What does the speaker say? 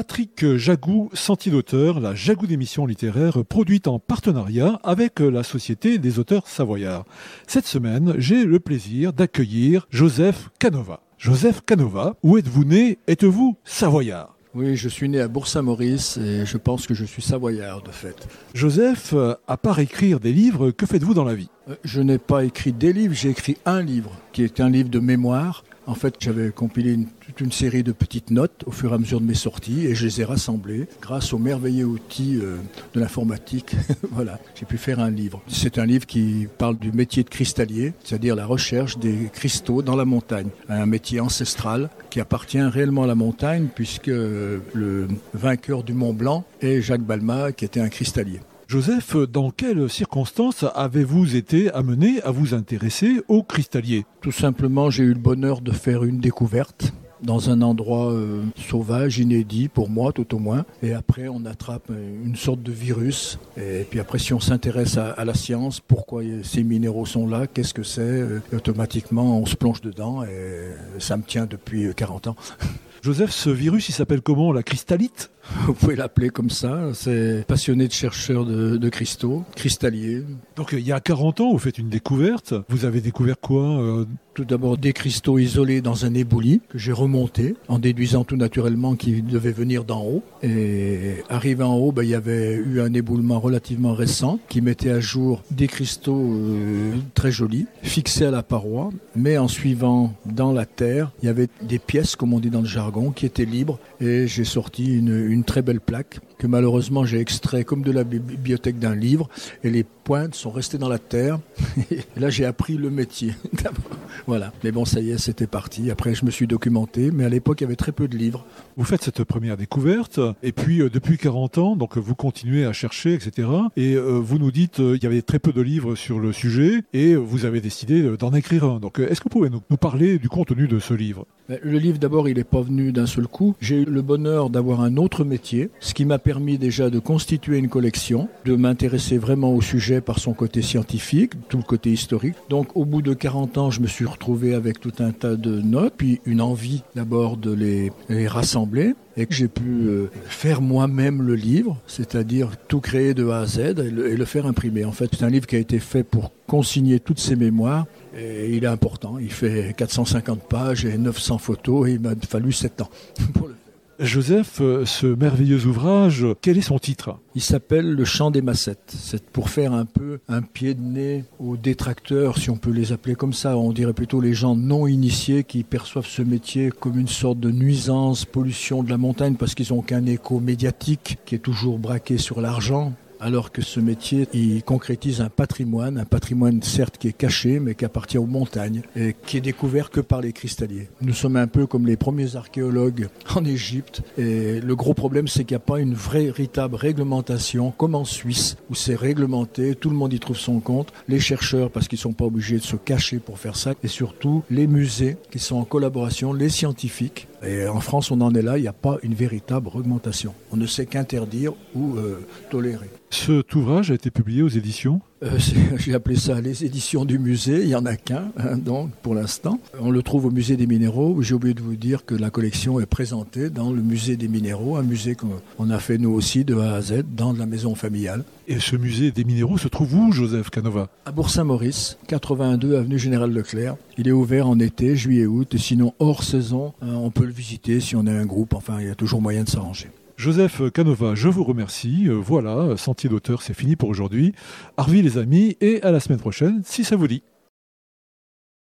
Patrick Jagou, Sentier d'auteur, la Jagou d'émission littéraire produite en partenariat avec la Société des auteurs savoyards. Cette semaine, j'ai le plaisir d'accueillir Joseph Canova. Joseph Canova, où êtes-vous né? Êtes-vous savoyard? Oui, je suis né à Bourg-Saint-Maurice et je pense que je suis savoyard de fait. Joseph, à part écrire des livres, que faites-vous dans la vie? Je n'ai pas écrit des livres, j'ai écrit un livre qui est un livre de mémoire. En fait, j'avais compilé toute une série de petites notes au fur et à mesure de mes sorties et je les ai rassemblées grâce au merveilleux outil de l'informatique. Voilà, j'ai pu faire un livre. C'est un livre qui parle du métier de cristallier, c'est-à-dire la recherche des cristaux dans la montagne. Un métier ancestral qui appartient réellement à la montagne puisque le vainqueur du Mont Blanc est Jacques Balmat qui était un cristallier. Joseph, dans quelles circonstances avez-vous été amené à vous intéresser au cristallier? Tout simplement, j'ai eu le bonheur de faire une découverte dans un endroit sauvage, inédit pour moi tout au moins. Et après, on attrape une sorte de virus. Et puis après, si on s'intéresse à la science, pourquoi ces minéraux sont là, qu'est-ce que c'est, automatiquement, on se plonge dedans et ça me tient depuis 40 ans. Joseph, ce virus, il s'appelle comment? La cristallite? Vous pouvez l'appeler comme ça. C'est passionné de chercheurs de cristaux, cristalliers. Donc il y a 40 ans, vous faites une découverte. Vous avez découvert quoi? Tout d'abord des cristaux isolés dans un éboulis que j'ai remonté en déduisant tout naturellement qu'ils devaient venir d'en haut. Et arrivé en haut, il y avait eu un éboulement relativement récent qui mettait à jour des cristaux très jolis, fixés à la paroi. Mais en suivant dans la terre, il y avait des pièces, comme on dit dans le jargon, qui étaient libres. Et j'ai sorti une très belle plaque que malheureusement j'ai extrait comme de la bibliothèque d'un livre et les pointes sont restées dans la terre. Et là j'ai appris le métier. Voilà. Mais bon, ça y est, c'était parti. Après, je me suis documenté, mais à l'époque, il y avait très peu de livres. Vous faites cette première découverte, et puis depuis 40 ans, donc vous continuez à chercher, etc. Et vous nous dites il y avait très peu de livres sur le sujet, et vous avez décidé d'en écrire un. Donc, est-ce que vous pouvez nous parler du contenu de ce livre? Le livre, d'abord, il n'est pas venu d'un seul coup. J'ai eu le bonheur d'avoir un autre métier, ce qui m'a permis déjà de constituer une collection, de m'intéresser vraiment au sujet par son côté scientifique, tout le côté historique. Donc, au bout de 40 ans, je me suis retrouvé avec tout un tas de notes, puis une envie d'abord de les rassembler et que j'ai pu faire moi-même le livre, c'est-à-dire tout créer de A à Z et le faire imprimer. En fait, c'est un livre qui a été fait pour consigner toutes ces mémoires et il est important. Il fait 450 pages et 900 photos et il m'a fallu 7 ans pour le faire. Joseph, ce merveilleux ouvrage, quel est son titre? Il s'appelle Le Chant des Massettes. C'est pour faire un peu un pied de nez aux détracteurs, si on peut les appeler comme ça. On dirait plutôt les gens non initiés qui perçoivent ce métier comme une sorte de nuisance, pollution de la montagne parce qu'ils n'ont qu'un écho médiatique qui est toujours braqué sur l'argent. Alors que ce métier, il concrétise un patrimoine certes qui est caché, mais qui appartient aux montagnes et qui est découvert que par les cristalliers. Nous sommes un peu comme les premiers archéologues en Égypte et le gros problème, c'est qu'il n'y a pas une véritable réglementation comme en Suisse où c'est réglementé, tout le monde y trouve son compte, les chercheurs parce qu'ils ne sont pas obligés de se cacher pour faire ça et surtout les musées qui sont en collaboration, les scientifiques. Et en France, on en est là, il n'y a pas une véritable réglementation. On ne sait qu'interdire ou tolérer. Cet ouvrage a été publié aux éditions? J'ai appelé ça les éditions du musée, il n'y en a qu'un, donc pour l'instant. On le trouve au musée des minéraux. J'ai oublié de vous dire que la collection est présentée dans le musée des minéraux, un musée qu'on a fait nous aussi de A à Z dans la maison familiale. Et ce musée des minéraux se trouve où, Joseph Canova? À Bourg-Saint-Maurice, 82 avenue Général Leclerc. Il est ouvert en été, juillet, août, et sinon hors saison, on peut le visiter si on est un groupe. Enfin, il y a toujours moyen de s'arranger. Joseph Canova, je vous remercie. Voilà, Sentier d'auteur, c'est fini pour aujourd'hui. Arvi les amis, et à la semaine prochaine, si ça vous dit.